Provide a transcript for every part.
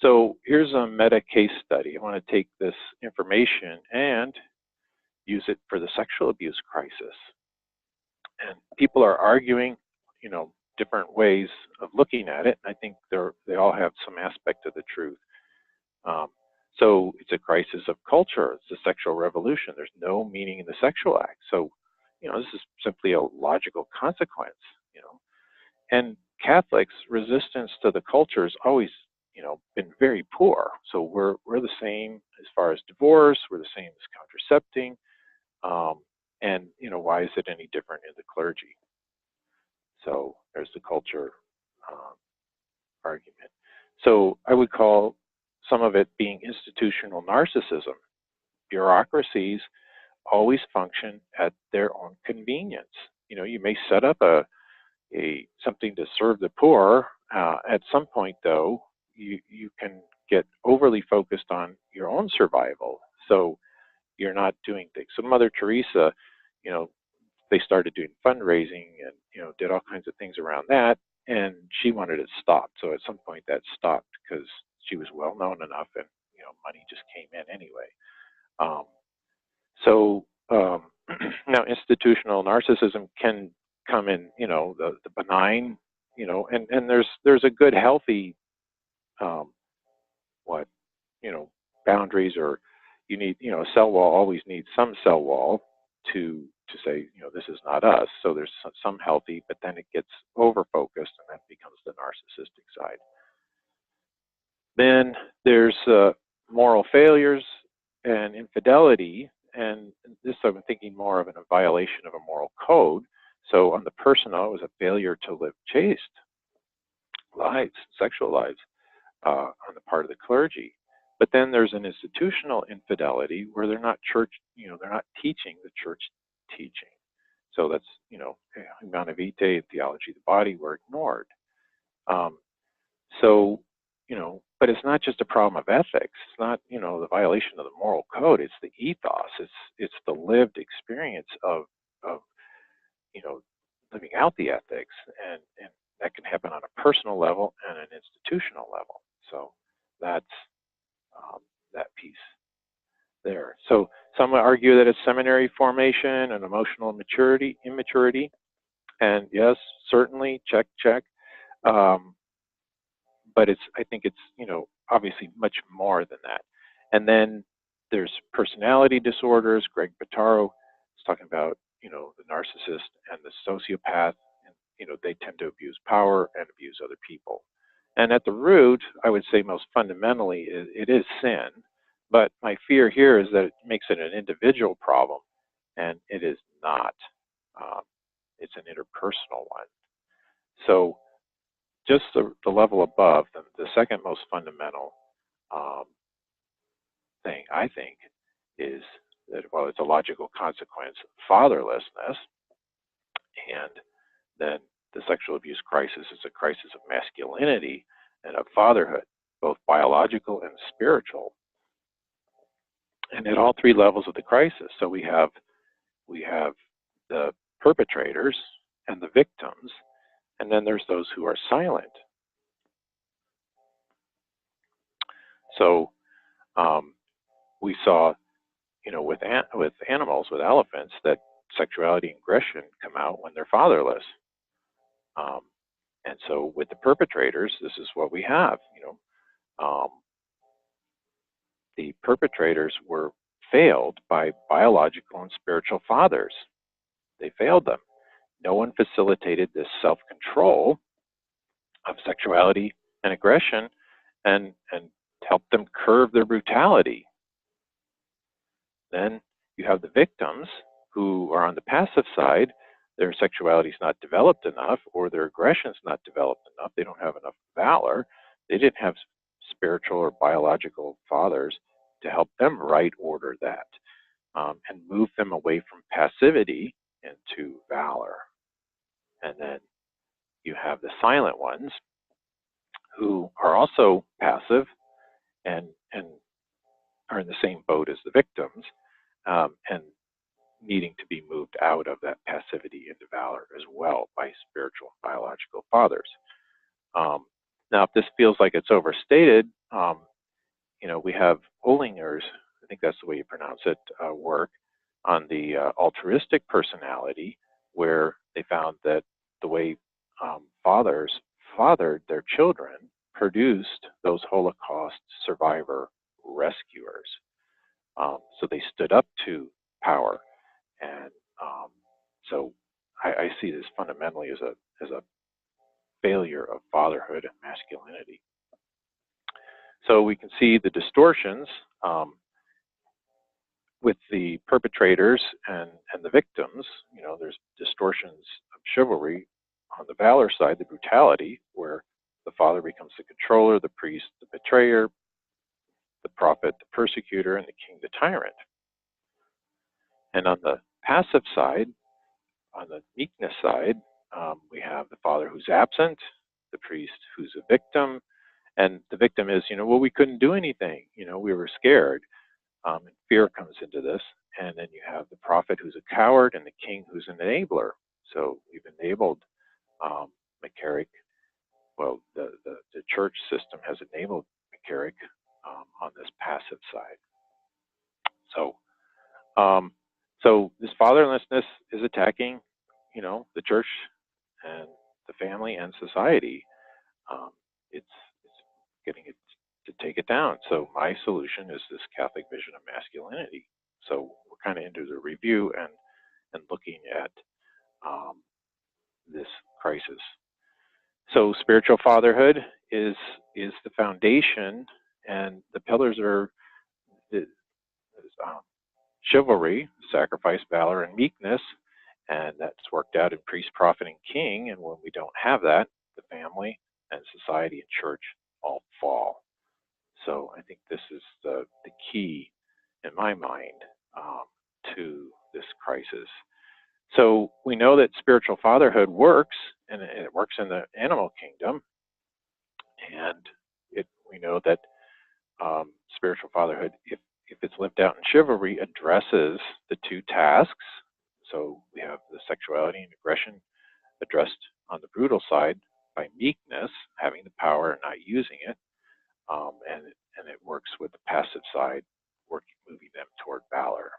So here's a meta case study. I want to take this information and use it for the sexual abuse crisis. And people are arguing, different ways of looking at it. I think they all have some aspect of the truth. So it's a crisis of culture. It's a sexual revolution. There's no meaning in the sexual act. So, this is simply a logical consequence, And Catholics' resistance to the culture has always, been very poor. So we're the same as far as divorce. We're the same as contracepting. And, why is it any different in the clergy? So there's the culture argument. So I would call some of it being institutional narcissism. Bureaucracies always function at their own convenience. You may set up a something to serve the poor. At some point, though, you can get overly focused on your own survival. So you're not doing things. So Mother Teresa, they started doing fundraising and, did all kinds of things around that. And she wanted it stopped. So at some point that stopped because she was well known enough and, money just came in anyway. Now institutional narcissism can come in, the benign, and there's a good healthy, boundaries, or you need, a cell wall always needs some cell wall to say, this is not us. So there's some healthy, but then it gets over focused and that becomes the narcissistic side. Then there's moral failures and infidelity, and this I'm thinking more of a violation of a moral code. So on the personal, it was a failure to live chaste lives, sexual lives, on the part of the clergy. But then there's an institutional infidelity where they're not church, they're not teaching the church teaching. So that's, Humanae Vitae, theology of the body were ignored. But it's not just a problem of ethics. It's not, the violation of the moral code. It's the ethos. It's the lived experience of living out the ethics, and that can happen on a personal level and an institutional level. So that's that piece there. So some argue that it's seminary formation and emotional immaturity, and yes, certainly, check. But I think it's, obviously much more than that. And then there's personality disorders. Greg Bottaro is talking about, the narcissist and the sociopath, and, they tend to abuse power and abuse other people. And at the root, I would say most fundamentally, it is sin. But my fear here is that it makes it an individual problem, and it is not. It's an interpersonal one. So just the level above, the second most fundamental thing, I think, is that, well, it's a logical consequence of fatherlessness, and then the sexual abuse crisis is a crisis of masculinity and of fatherhood, both biological and spiritual, and at all three levels of the crisis. So we have the perpetrators and the victims, and then there's those who are silent. So we saw, with animals, with elephants, that sexuality and aggression come out when they're fatherless. And so with the perpetrators, this is what we have. The perpetrators were failed by biological and spiritual fathers. They failed them. No one facilitated this self-control of sexuality and aggression and helped them curb their brutality. Then you have the victims who are on the passive side. Their sexuality is not developed enough, or their aggression is not developed enough. They don't have enough valor. They didn't have spiritual or biological fathers to help them right order that and move them away from passivity into valor. And then you have the silent ones who are also passive and are in the same boat as the victims, and needing to be moved out of that passivity into valor as well by spiritual and biological fathers. Now, if this feels like it's overstated, we have Ollinger's, I think that's the way you pronounce it, work on the altruistic personality, where they found that the way fathers fathered their children produced those Holocaust survivor rescuers. So they stood up to power, and so I see this fundamentally as a failure of fatherhood and masculinity. So we can see the distortions with the perpetrators and the victims. There's distortions of chivalry on the valor side, the brutality, where the father becomes the controller, the priest the betrayer, the prophet the persecutor, and the king the tyrant. And on the passive side, on the meekness side, we have the father who's absent, the priest who's a victim, and the victim is, well, we couldn't do anything. We were scared. And fear comes into this. And then you have the prophet who's a coward and the king who's an enabler. So we've enabled McCarrick. Well, the church system has enabled McCarrick on this passive side. So this fatherlessness is attacking, the church and the family and society. It's getting it to take it down. So my solution is this Catholic vision of masculinity. So we're kind of into the review and looking at this crisis. So spiritual fatherhood is the foundation, and the pillars are chivalry, sacrifice, valor, and meekness, and that's worked out in priest, prophet, and king. And when we don't have that, the family and society and church all fall. So I think this is the key, in my mind, to this crisis. So we know that spiritual fatherhood works, and it works in the animal kingdom. And we know that spiritual fatherhood, if it's lived out in chivalry, addresses the two tasks. So we have the sexuality and aggression addressed on the brutal side by meekness, having the power and not using it. And it works with the passive side, moving them toward valor.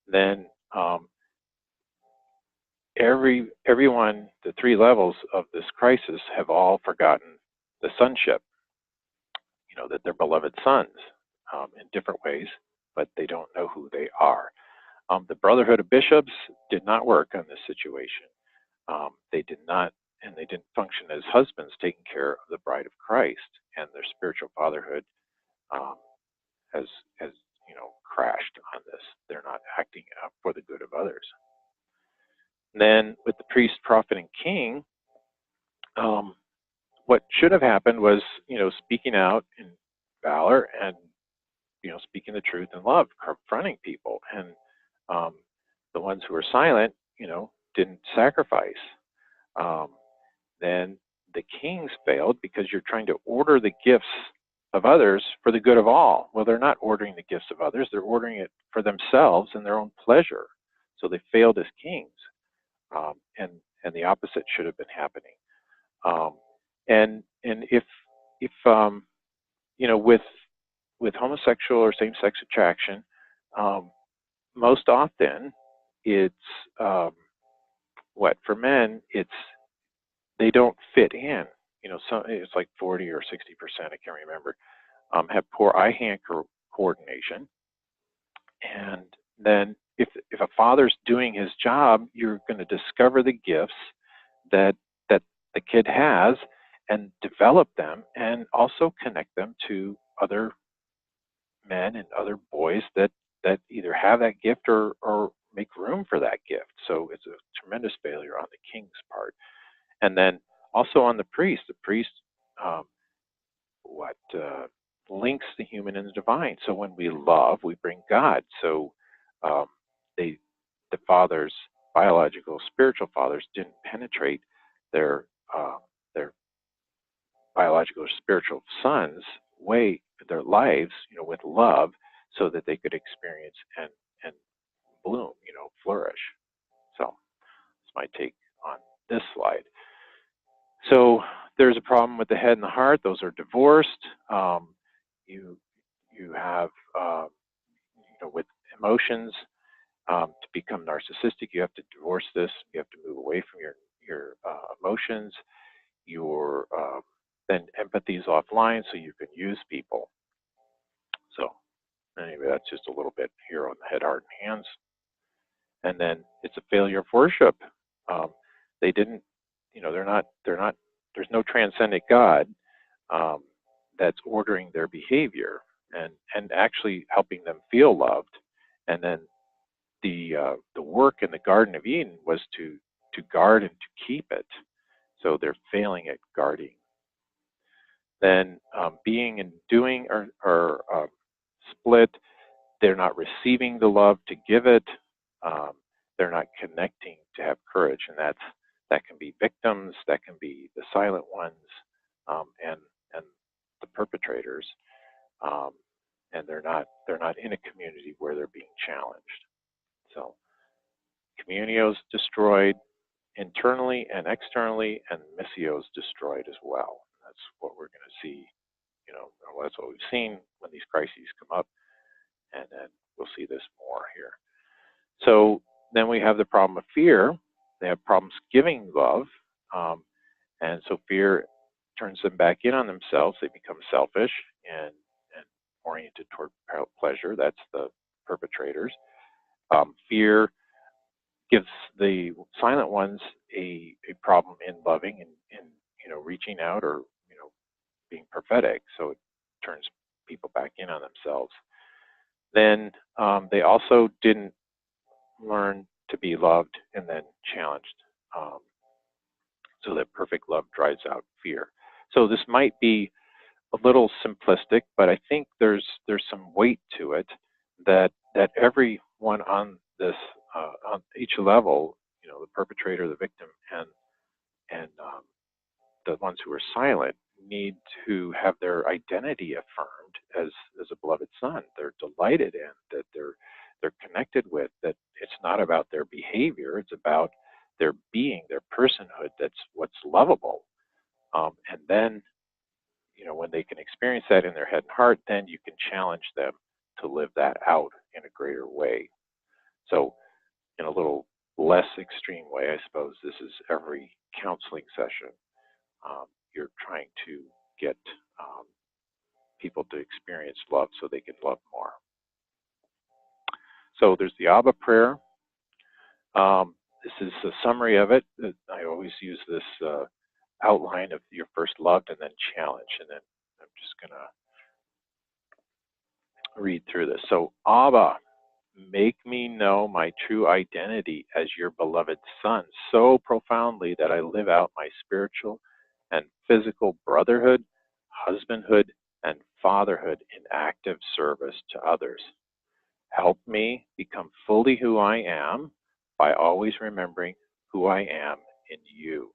Then everyone, the three levels of this crisis have all forgotten the sonship, that they're beloved sons in different ways, but they don't know who they are. The Brotherhood of Bishops did not work on this situation. They did not, and they didn't function as husbands taking care of the bride of Christ, and their spiritual fatherhood has crashed on this. They're not acting for the good of others. And then with the priest, prophet, and king, what should have happened was, speaking out in valor and, speaking the truth in love, confronting people. And the ones who were silent, didn't sacrifice. Then the kings failed because you're trying to order the gifts of others for the good of all. Well, they're not ordering the gifts of others. They're ordering it for themselves and their own pleasure. So they failed as kings. And the opposite should have been happening. And if with homosexual or same-sex attraction, most often it's for men, they don't fit in. It's like 40 or 60%, I can't remember, have poor eye-hand coordination. And then if a father's doing his job, you're going to discover the gifts that the kid has and develop them, and also connect them to other men and other boys that either have that gift or make room for that gift. So it's a tremendous failure on the king's part. And then also on the priest links the human and the divine. So when we love, we bring God. So the fathers, biological, spiritual fathers, didn't penetrate their biological or spiritual sons' their lives, with love, so that they could experience and bloom, flourish. So that's my take on this slide. So there's a problem with the head and the heart. Those are divorced. emotions. To become narcissistic, you have to divorce this. You have to move away from your emotions. Your then empathy is offline, so you can use people. So anyway, that's just a little bit here on the head, heart, and hands. And then it's a failure of worship. They didn't, they're not. There's no transcendent God that's ordering their behavior and actually helping them feel loved. And then the work in the Garden of Eden was to guard and to keep it. So they're failing at guarding. Then being and doing are split. They're not receiving the love to give it. They're not connecting to have courage, and that can be victims, that can be the silent ones, and the perpetrators. And they're not in a community where they're being challenged. So communio is destroyed internally and externally, and missio is destroyed as well. That's what we're going to see. That's what we've seen when these crises come up, and then we'll see this more here. So then we have the problem of fear. They have problems giving love, and so fear turns them back in on themselves. They become selfish and oriented toward pleasure. That's the perpetrators. Fear gives the silent ones a problem in loving and reaching out or being prophetic. So it turns people back in on themselves. Then they also didn't learn to be loved and then challenged. So that perfect love drives out fear. So this might be a little simplistic, but I think there's some weight to it that everyone on this on each level, the perpetrator, the victim, and the ones who are silent, need to have their identity affirmed as a beloved son. They're delighted in, that they're connected with, that it's not about their behavior, it's about their being, their personhood. That's what's lovable. And then, when they can experience that in their head and heart, then you can challenge them to live that out in a greater way. So in a little less extreme way, I suppose, this is every counseling session. You're trying to get people to experience love so they can love more. So there's the Abba Prayer. This is a summary of it. I always use this outline of your first loved and then challenge, and then I'm just going to read through this. So, Abba, make me know my true identity as your beloved son so profoundly that I live out my spiritual and physical brotherhood, husbandhood, and fatherhood in active service to others. Help me become fully who I am by always remembering who I am in you.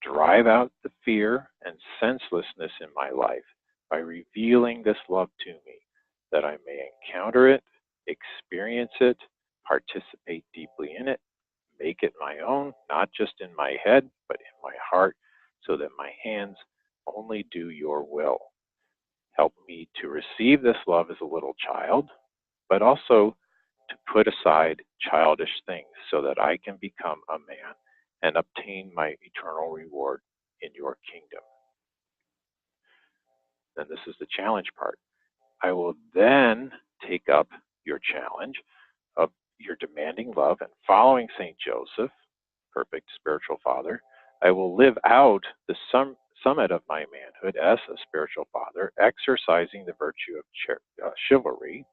Drive out the fear and senselessness in my life by revealing this love to me, that I may encounter it, experience it, participate deeply in it, make it my own, not just in my head, but in my heart, so that my hands only do your will. Help me to receive this love as a little child, but also to put aside childish things so that I can become a man and obtain my eternal reward in your kingdom. Then this is the challenge part. I will then take up your challenge of your demanding love, and following St. Joseph, perfect spiritual father, I will live out the summit of my manhood as a spiritual father, exercising the virtue of chivalry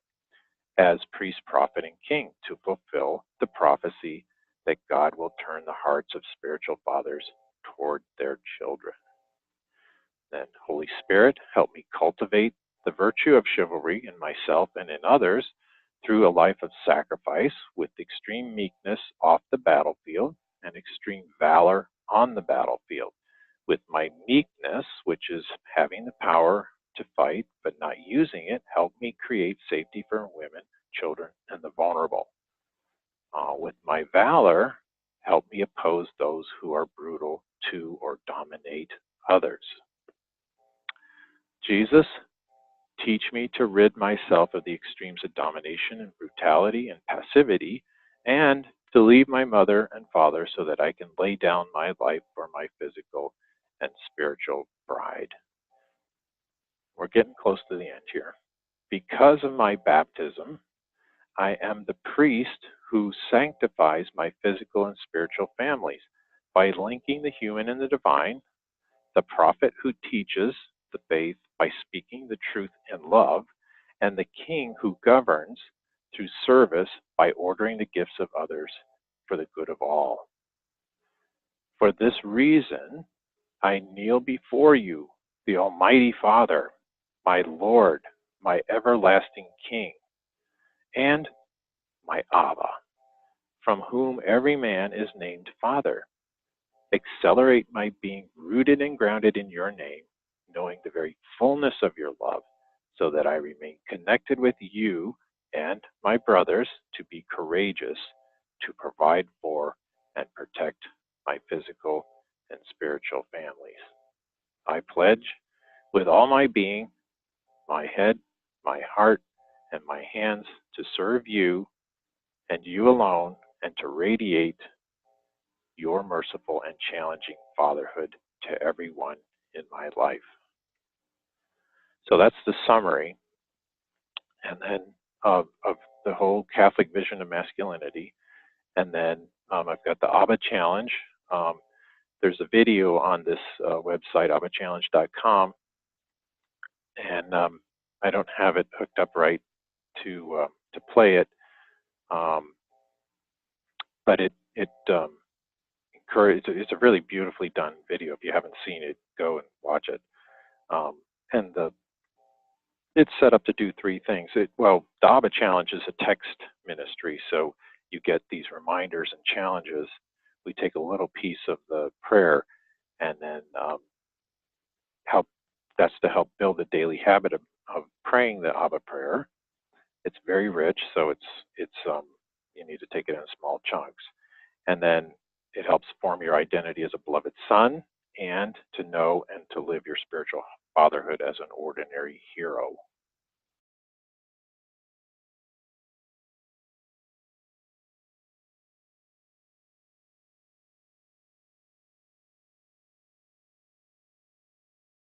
as priest, prophet, and king to fulfill the prophecy that God will turn the hearts of spiritual fathers toward their children. Then, Holy Spirit, help me cultivate the virtue of chivalry in myself and in others through a life of sacrifice with extreme meekness off the battlefield and extreme valor on the battlefield. With my meekness, which is having the power to fight but not using it, help me create safety for women, children, and the vulnerable. With my valor, help me oppose those who are brutal to or dominate others. Jesus, Teach me to rid myself of the extremes of domination and brutality and passivity, and to leave my mother and father so that I can lay down my life for my physical and spiritual bride. We're getting close to the end here. Because of my baptism, I am the priest who sanctifies my physical and spiritual families by linking the human and the divine, the prophet who teaches the faith by speaking the truth in love, and the king who governs through service by ordering the gifts of others for the good of all. For this reason, I kneel before you, the Almighty Father, my Lord, my everlasting King, and my Abba, from whom every man is named Father. Accelerate my being rooted and grounded in your name, knowing the very fullness of your love, so that I remain connected with you and my brothers to be courageous, to provide for and protect my physical and spiritual families. I pledge with all my being, my head, my heart, and my hands to serve you and you alone, and to radiate your merciful and challenging fatherhood to everyone in my life. So that's the summary, and then of the whole Catholic Vision of Masculinity. And then I've got the Abba Challenge. There's a video on this website, abbachallenge.com, and I don't have it hooked up right to play it, but it's a really beautifully done video. If you haven't seen it, go and watch it. And it's set up to do three things. The Abba Challenge is a text ministry, so you get these reminders and challenges. We take a little piece of the prayer, and then that's to help build a daily habit of praying the Abba Prayer. It's very rich, so it's you need to take it in small chunks, and then it helps form your identity as a beloved son, and to know and to live your spiritual fatherhood as an ordinary hero.